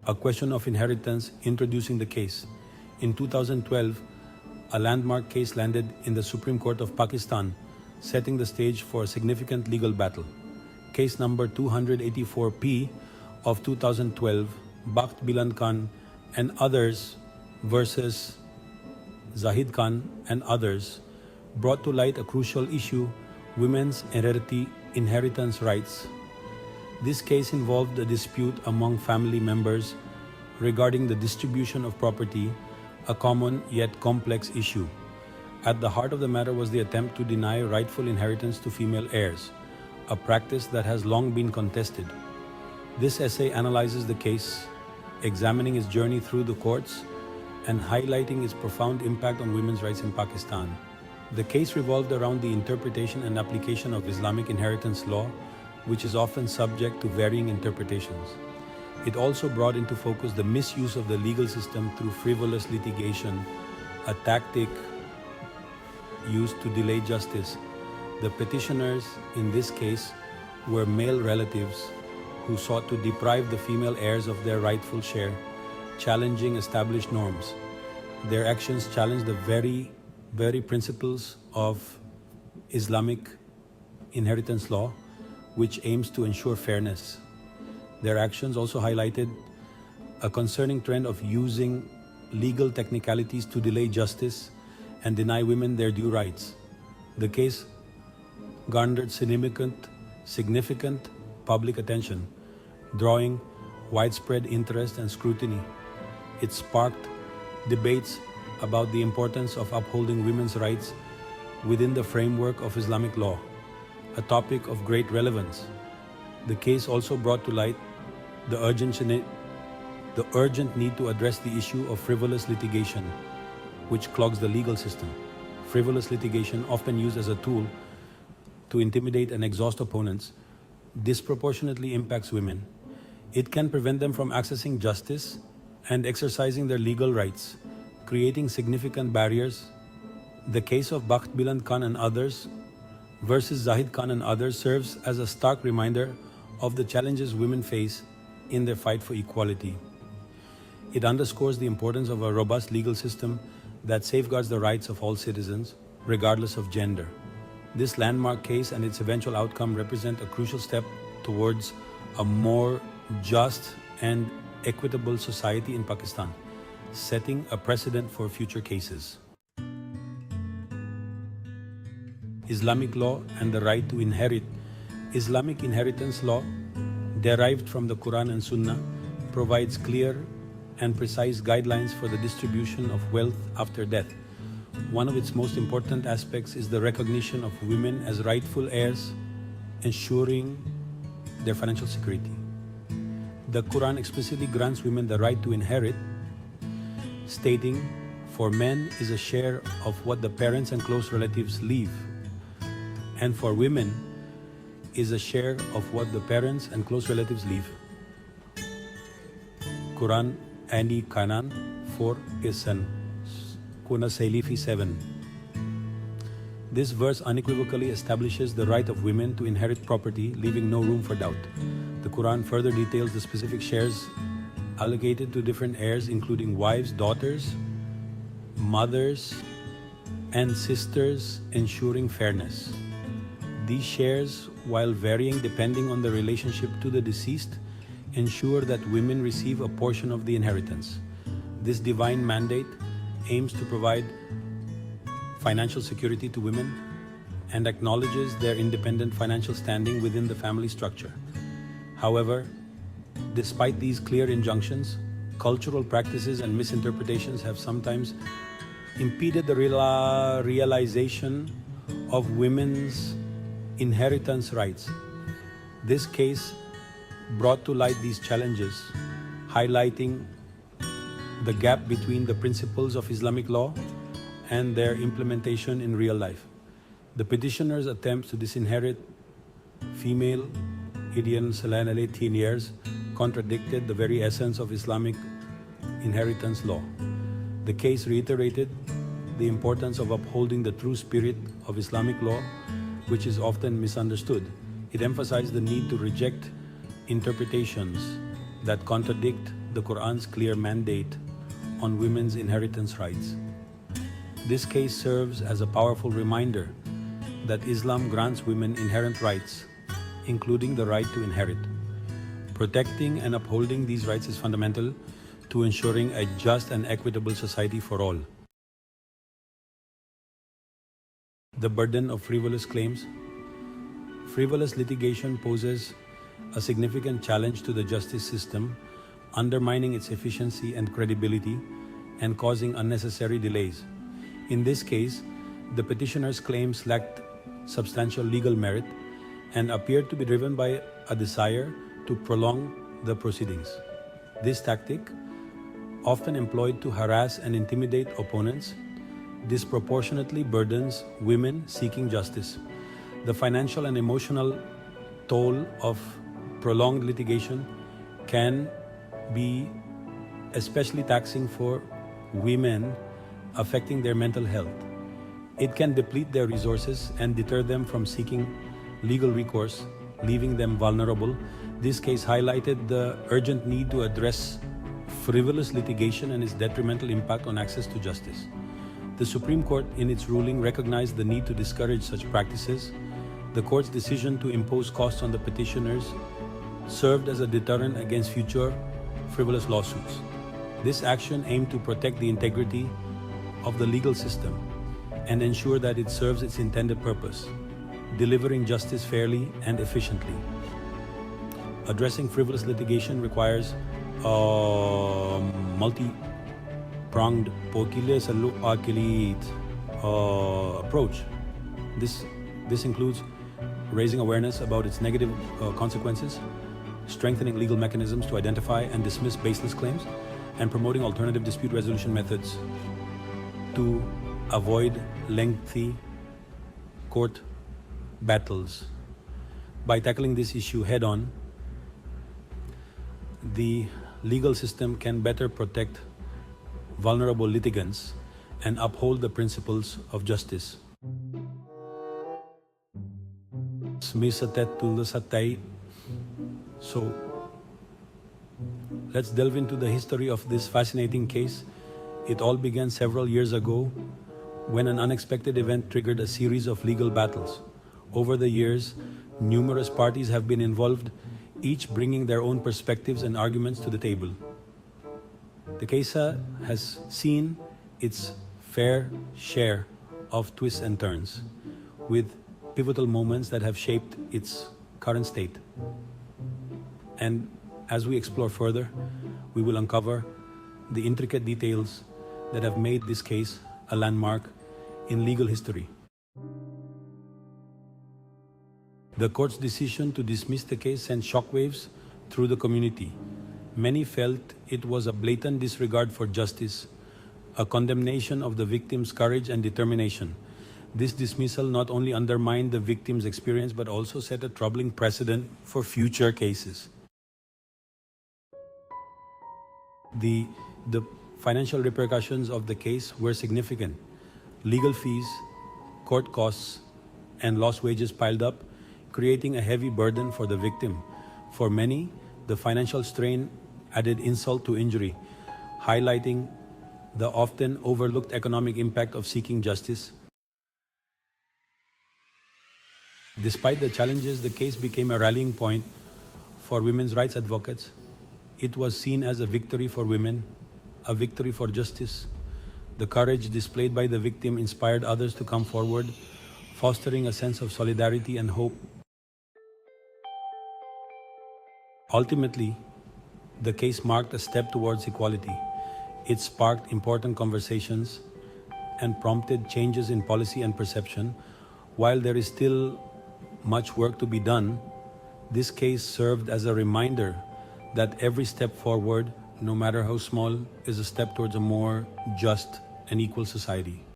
a question of inheritance introducing the case. In 2012, a landmark case landed in the Supreme Court of Pakistan, setting the stage for a significant legal battle. Case number 284P of 2012, Bakht Biland and Others versus Zahid Khan and Others, brought to light a crucial issue: women's inheritance rights. This case involved a dispute among family members regarding the distribution of property, a common yet complex issue. At the heart of the matter was the attempt to deny rightful inheritance to female heirs, a practice that has long been contested. This essay analyzes the case, examining its journey through the courts and highlighting its profound impact on women's rights in Pakistan. The case revolved around the interpretation and application of Islamic inheritance law, which is often subject to varying interpretations. It also brought into focus the misuse of the legal system through frivolous litigation, a tactic used to delay justice. The petitioners in this case were male relatives who sought to deprive the female heirs of their rightful share, challenging established norms. Their actions challenged the very principles of Islamic inheritance law, which aims to ensure fairness. Their actions also highlighted a concerning trend of using legal technicalities to delay justice and deny women their due rights. The case garnered significant public attention, drawing widespread interest and scrutiny. It sparked debates about the importance of upholding women's rights within the framework of Islamic law, a topic of great relevance. The case also brought to light the urgent need to address the issue of frivolous litigation, which clogs the legal system. Frivolous litigation, often used as a tool to intimidate and exhaust opponents, disproportionately impacts women. It can prevent them from accessing justice and exercising their legal rights, creating significant barriers. The case of Bakht Biland and Others versus Zahid Khan and Others serves as a stark reminder of the challenges women face in their fight for equality. It underscores the importance of a robust legal system that safeguards the rights of all citizens, regardless of gender. This landmark case and its eventual outcome represent a crucial step towards a more just and equitable society in Pakistan, setting a precedent for future cases. Islamic law and the right to inherit. Islamic inheritance law, derived from the Quran and Sunnah, provides clear and precise guidelines for the distribution of wealth after death. One of its most important aspects is the recognition of women as rightful heirs, ensuring their financial security. The Quran explicitly grants women the right to inherit, stating, "For men is a share of what the parents and close relatives leave, and for women is a share of what the parents and close relatives leave." Quran Ani Kanan 4 Isan Kuna Sailifi 7. This verse unequivocally establishes the right of women to inherit property, leaving no room for doubt. The Quran further details the specific shares allocated to different heirs, including wives, daughters, mothers, and sisters, ensuring fairness. These shares, while varying depending on the relationship to the deceased, ensure that women receive a portion of the inheritance. This divine mandate aims to provide financial security to women and acknowledges their independent financial standing within the family structure. However, despite these clear injunctions, cultural practices and misinterpretations have sometimes impeded the realization of women's inheritance rights. This case brought to light these challenges, highlighting the gap between the principles of Islamic law and their implementation in real life. The petitioners' attempts to disinherit female teen years contradicted the very essence of Islamic inheritance law. The case reiterated the importance of upholding the true spirit of Islamic law, which is often misunderstood. It emphasized the need to reject interpretations that contradict the Quran's clear mandate on women's inheritance rights. This case serves as a powerful reminder that Islam grants women inherent rights, including the right to inherit. Protecting and upholding these rights is fundamental to ensuring a just and equitable society for all. The burden of frivolous claims. Frivolous litigation poses a significant challenge to the justice system, undermining its efficiency and credibility and causing unnecessary delays. In this case, the petitioner's claims lacked substantial legal merit and appeared to be driven by a desire to prolong the proceedings. This tactic, often employed to harass and intimidate opponents, disproportionately burdens women seeking justice. The financial and emotional toll of prolonged litigation can be especially taxing for women, affecting their mental health. It can deplete their resources and deter them from seeking legal recourse, leaving them vulnerable. This case highlighted the urgent need to address frivolous litigation and its detrimental impact on access to justice. The Supreme Court, in its ruling, recognized the need to discourage such practices. The court's decision to impose costs on the petitioners served as a deterrent against future frivolous lawsuits. This action aimed to protect the integrity of the legal system and ensure that it serves its intended purpose, delivering justice fairly and efficiently. Addressing frivolous litigation requires a multi-pronged approach. This includes raising awareness about its negative consequences, strengthening legal mechanisms to identify and dismiss baseless claims, and promoting alternative dispute resolution methods to avoid lengthy court battles. By tackling this issue head-on, the legal system can better protect vulnerable litigants and uphold the principles of justice. So, let's delve into the history of this fascinating case. It all began several years ago when an unexpected event triggered a series of legal battles. Over the years, numerous parties have been involved, each bringing their own perspectives and arguments to the table. The case has seen its fair share of twists and turns, with pivotal moments that have shaped its current state. And as we explore further, we will uncover the intricate details that have made this case a landmark in legal history. The court's decision to dismiss the case sent shockwaves through the community. Many felt it was a blatant disregard for justice, a condemnation of the victim's courage and determination. This dismissal not only undermined the victim's experience but also set a troubling precedent for future cases. The financial repercussions of the case were significant. Legal fees, court costs, and lost wages piled up, creating a heavy burden for the victim. For many, the financial strain added insult to injury, highlighting the often overlooked economic impact of seeking justice. Despite the challenges, the case became a rallying point for women's rights advocates. It was seen as a victory for women, a victory for justice. The courage displayed by the victim inspired others to come forward, fostering a sense of solidarity and hope. Ultimately, the case marked a step towards equality. It sparked important conversations and prompted changes in policy and perception. While there is still much work to be done, this case served as a reminder that every step forward, no matter how small, is a step towards a more just and equal society.